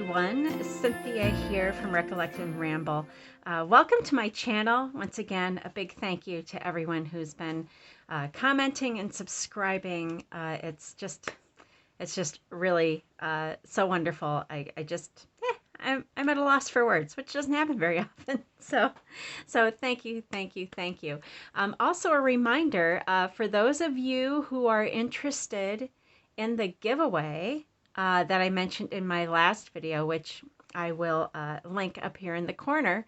everyone. Cynthia here from Recollect and Ramble. Welcome to my channel. Once again, a big thank you to everyone who's been commenting and subscribing. It's just really so wonderful. I'm at a loss for words, which doesn't happen very often. So thank you. Also a reminder for those of you who are interested in the giveaway that I mentioned in my last video, which I will link up here in the corner.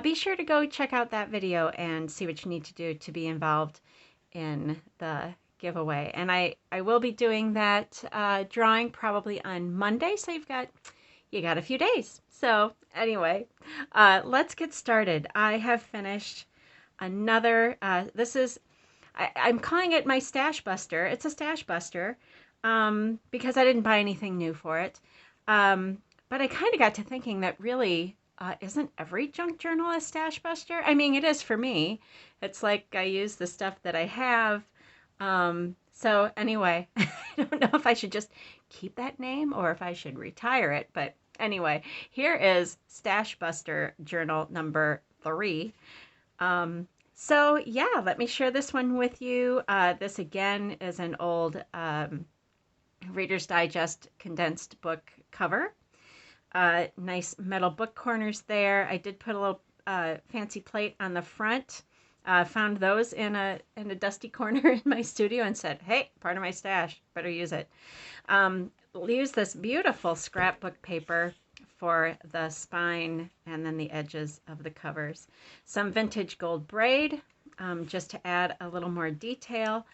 Be sure to go check out that video and see what you need to do to be involved in the giveaway. And I will be doing that drawing probably on Monday, so you got a few days. So anyway, let's get started. I have finished another, I'm calling it my stash buster. It's a stash buster because I didn't buy anything new for it. But I kind of got to thinking that really isn't every junk journal a stash buster? I mean, it is for me. It's like I use the stuff that I have. So anyway, I don't know if I should just keep that name or if I should retire it. But anyway, here is Stash Buster Journal number 3. So yeah, let me share this one with you. This again is an old Reader's Digest condensed book cover. Nice metal book corners there. I did put a little fancy plate on the front. Found those in a dusty corner in my studio and said, hey, part of my stash, better use it. Use this beautiful scrapbook paper for the spine and then the edges of the covers. Some vintage gold braid just to add a little more detail.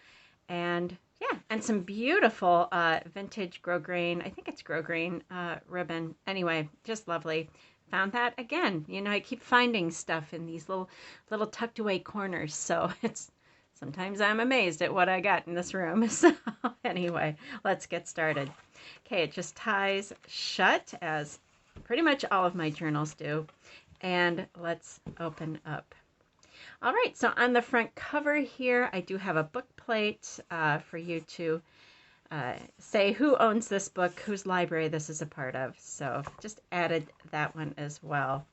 And yeah, and some beautiful vintage grosgrain, I think it's grosgrain ribbon. Anyway, just lovely. Found that again. You know, I keep finding stuff in these little tucked away corners. So sometimes I'm amazed at what I got in this room. So anyway, let's get started. Okay, it just ties shut as pretty much all of my journals do. And let's open up. All right, so on the front cover here, I do have a book plate for you to say who owns this book, whose library this is a part of. So just added that one as well.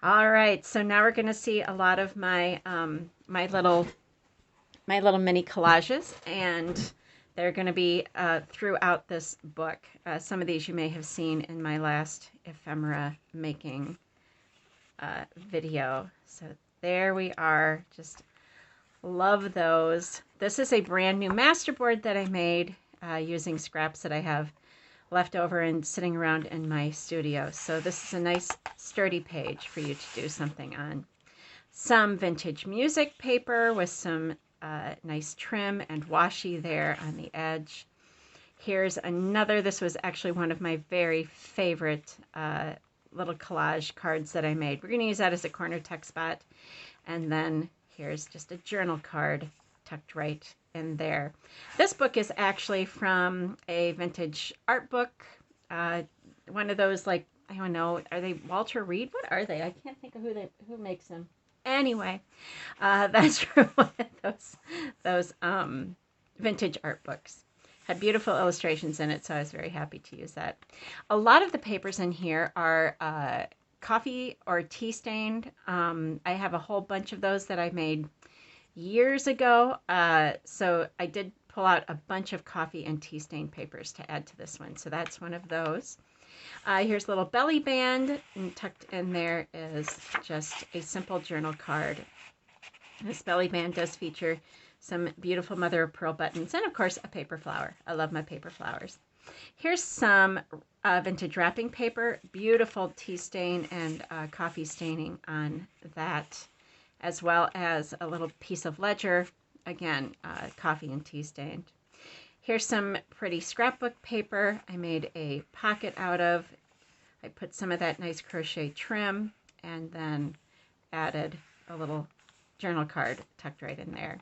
All right, so now we're going to see a lot of my my little mini collages, and they're going to be throughout this book. Some of these you may have seen in my last ephemera making video. So there we are. Just love those. This is a brand new masterboard that I made using scraps that I have left over and sitting around in my studio. So this is a nice sturdy page for you to do something on. Some vintage music paper with some nice trim and washi there on the edge. Here's another. This was actually one of my very favorite little collage cards that I made. We're going to use that as a corner tuck spot. And then here's just a journal card tucked right in there. This book is actually from a vintage art book. One of those, like, I don't know, are they Walter Reed? What are they? I can't think of who makes them. Anyway, that's from one of those vintage art books. Had beautiful illustrations in it, so I was very happy to use that. A lot of the papers in here are coffee or tea stained. I have a whole bunch of those that I made years ago. So I did pull out a bunch of coffee and tea stained papers to add to this one. So that's one of those. Here's a little belly band, and tucked in there is just a simple journal card. This belly band does feature some beautiful mother of pearl buttons and of course a paper flower. I love my paper flowers. Here's some vintage wrapping paper, beautiful tea stain and coffee staining on that, as well as a little piece of ledger, again, coffee and tea stained. Here's some pretty scrapbook paper I made a pocket out of. I put some of that nice crochet trim and then added a little journal card tucked right in there.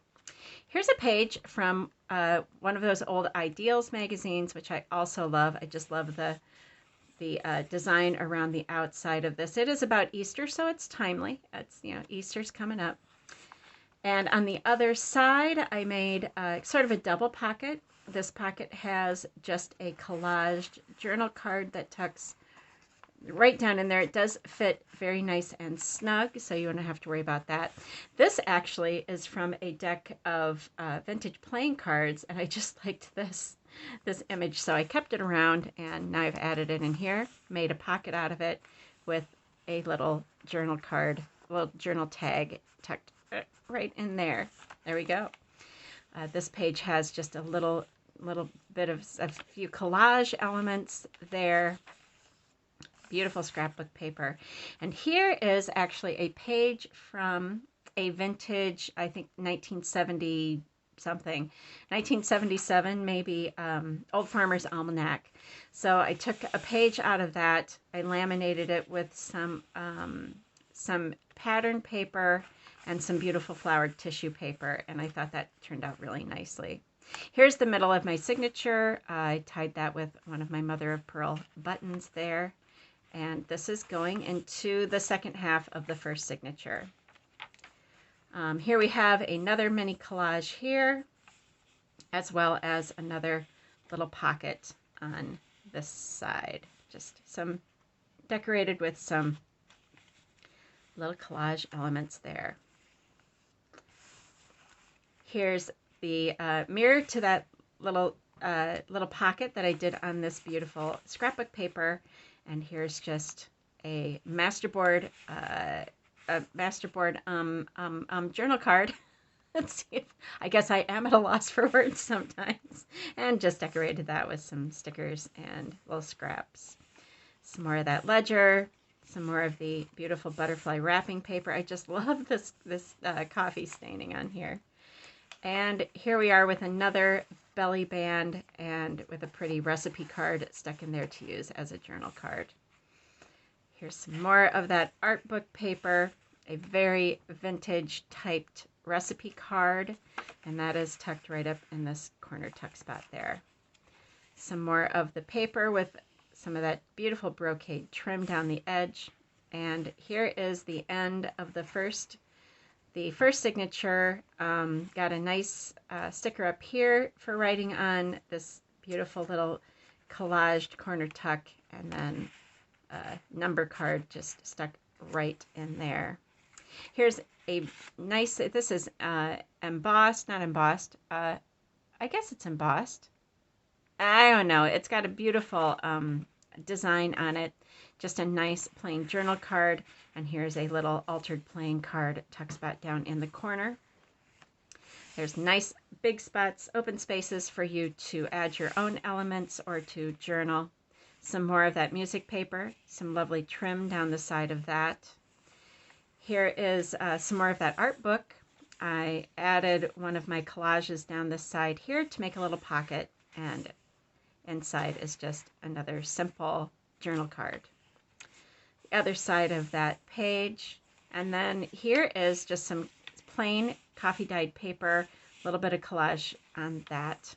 Here's a page from one of those old Ideals magazines, which I also love. I just love the design around the outside of this. It is about Easter, so it's timely. It's, you know, Easter's coming up. And on the other side, I made sort of a double pocket. This pocket has just a collaged journal card that tucks right down in there. It does fit very nice and snug, so you don't have to worry about that. This actually is from a deck of vintage playing cards, and I just liked this image, so I kept it around, and now I've added it in here, made a pocket out of it with a little journal card, little journal tag tucked right in there. There we go. This page has just a little bit of a few collage elements there. Beautiful scrapbook paper. And here is actually a page from a vintage, I think 1970 something, 1977 maybe, Old Farmer's Almanac. So I took a page out of that. I laminated it with some pattern paper and some beautiful flowered tissue paper, and I thought that turned out really nicely. Here's the middle of my signature. I tied that with one of my mother of pearl buttons there. And this is going into the second half of the first signature. Here we have another mini collage here, as well as another little pocket on this side. Just some decorated with some little collage elements there. Here's the mirror to that little pocket that I did on this beautiful scrapbook paper. And here's just a masterboard journal card. Let's see if, I guess I am at a loss for words sometimes. And just decorated that with some stickers and little scraps. Some more of that ledger, some more of the beautiful butterfly wrapping paper. I just love this coffee staining on here. And here we are with another belly band and with a pretty recipe card stuck in there to use as a journal card. Here's some more of that art book paper, a very vintage typed recipe card, and that is tucked right up in this corner tuck spot there. Some more of the paper with some of that beautiful brocade trim down the edge, and here is the end of the first signature. Got a nice sticker up here for writing on, this beautiful little collaged corner tuck, and then a number card just stuck right in there. Here's a nice, this is embossed, not embossed, I guess it's embossed. I don't know. It's got a beautiful design on it. Just a nice plain journal card. And here's a little altered playing card tuck spot down in the corner. There's nice big spots, open spaces for you to add your own elements or to journal. Some more of that music paper, some lovely trim down the side of that. Here is some more of that art book. I added one of my collages down this side here to make a little pocket, and inside is just another simple journal card. The other side of that page, and then here is just some plain coffee dyed paper, a little bit of collage on that.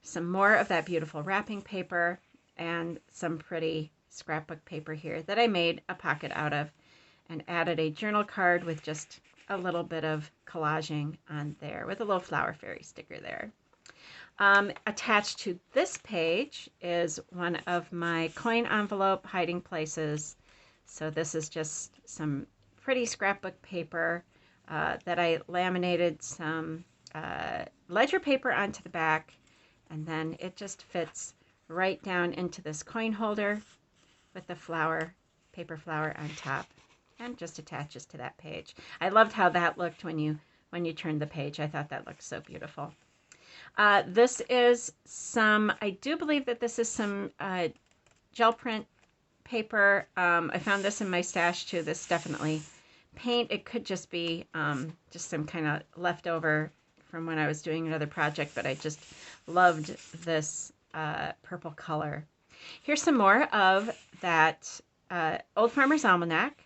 Some more of that beautiful wrapping paper, and some pretty scrapbook paper here that I made a pocket out of, and added a journal card with just a little bit of collaging on there with a little flower fairy sticker there. Attached to this page is one of my coin envelope hiding places. So this is just some pretty scrapbook paper that I laminated some ledger paper onto the back, and then it just fits right down into this coin holder with the paper flower on top, and just attaches to that page. I loved how that looked when you turned the page. I thought that looked so beautiful. This is some, I do believe that this is some gel print paper. I found this in my stash too. This definitely paint. It could just be just some kind of leftover from when I was doing another project, but I just loved this purple color. Here's some more of that Old Farmer's Almanac.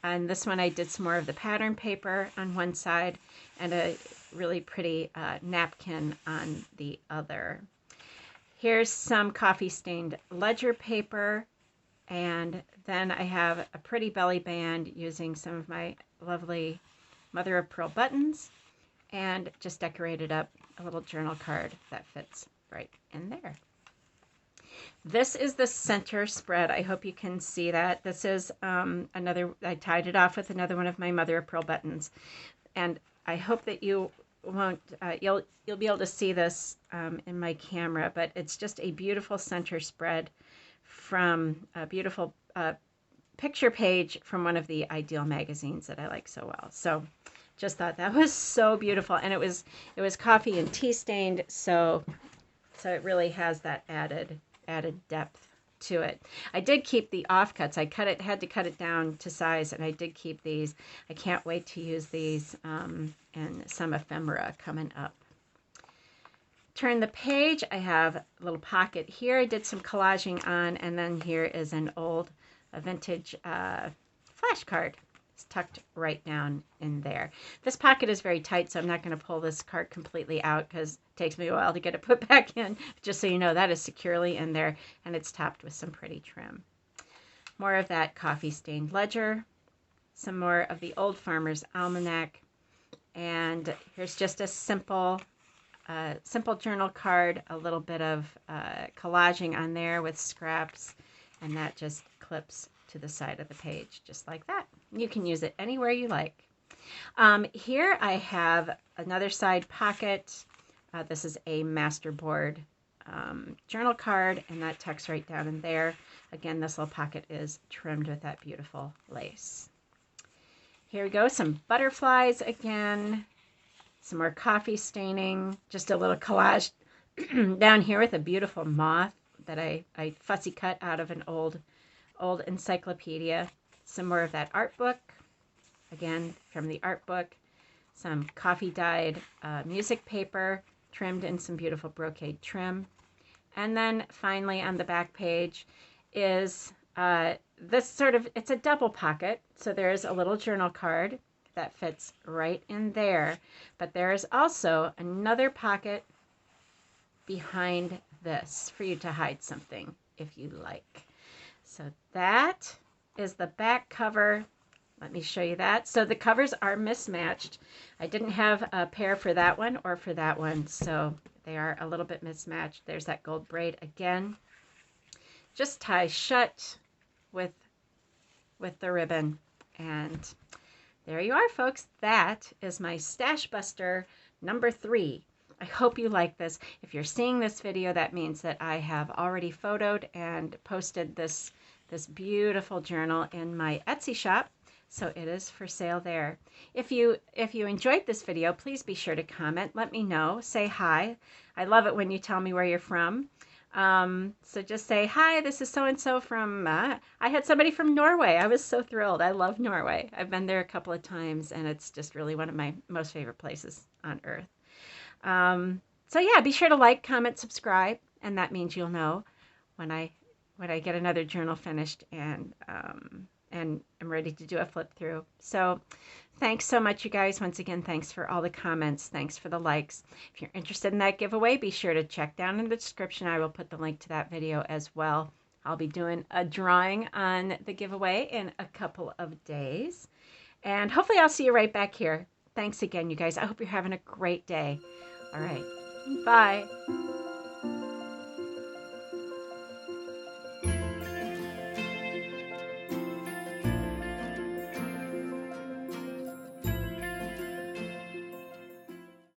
And this one I did some more of the pattern paper on one side and a really pretty napkin on the other. Here's some coffee stained ledger paper, and then I have a pretty belly band using some of my lovely mother of pearl buttons, and just decorated up a little journal card that fits right in there. This is the center spread. I hope you can see that. This is another, I tied it off with another one of my mother of pearl buttons. And I hope that you won't, you'll be able to see this in my camera, but it's just a beautiful center spread from a beautiful picture page from one of the Ideal magazines that I like so well. So just thought that was so beautiful. And it was coffee and tea stained, so it really has that added depth to it. I did keep the offcuts. I had to cut it down to size, and I did keep these. I can't wait to use these in some ephemera coming up. Turn the page. I have a little pocket here. I did some collaging on, and then here is a vintage flashcard. It's tucked right down in there. This pocket is very tight, so I'm not going to pull this card completely out because it takes me a while to get it put back in. Just so you know, that is securely in there, and it's topped with some pretty trim. More of that coffee stained ledger, some more of the Old Farmer's Almanac, and here's just a simple journal card, a little bit of collaging on there with scraps, and that just clips to the side of the page, just like that. You can use it anywhere you like. Here I have another side pocket. This is a masterboard journal card, and that tucks right down in there. Again, this little pocket is trimmed with that beautiful lace. Here we go, some butterflies again, some more coffee staining, just a little collage down here with a beautiful moth that I fussy cut out of an old encyclopedia. Some more of that art book, again from the art book. Some coffee dyed music paper trimmed in some beautiful brocade trim. And then finally on the back page is this sort of, it's a double pocket. So there's a little journal card that fits right in there. But there is also another pocket behind this for you to hide something if you like. So that is the back cover. Let me show you that. So the covers are mismatched. I didn't have a pair for that one or for that one, so they are a little bit mismatched. There's that gold braid again. Just tie shut with the ribbon. And there you are, folks. That is my Stash Buster number 3. I hope you like this. If you're seeing this video, that means that I have already photoed and posted this beautiful journal in my Etsy shop, so it is for sale there. If you enjoyed this video, please be sure to comment. Let me know. Say hi. I love it when you tell me where you're from. So just say, hi, this is so-and-so from, I had somebody from Norway. I was so thrilled. I love Norway. I've been there a couple of times, and it's just really one of my most favorite places on earth. So yeah, be sure to like, comment, subscribe, and that means you'll know when I get another journal finished and I'm ready to do a flip through. So thanks so much, you guys. Once again, thanks for all the comments. Thanks for the likes. If you're interested in that giveaway, be sure to check down in the description. I will put the link to that video as well. I'll be doing a drawing on the giveaway in a couple of days. And hopefully I'll see you right back here. Thanks again, you guys. I hope you're having a great day. All right. Bye.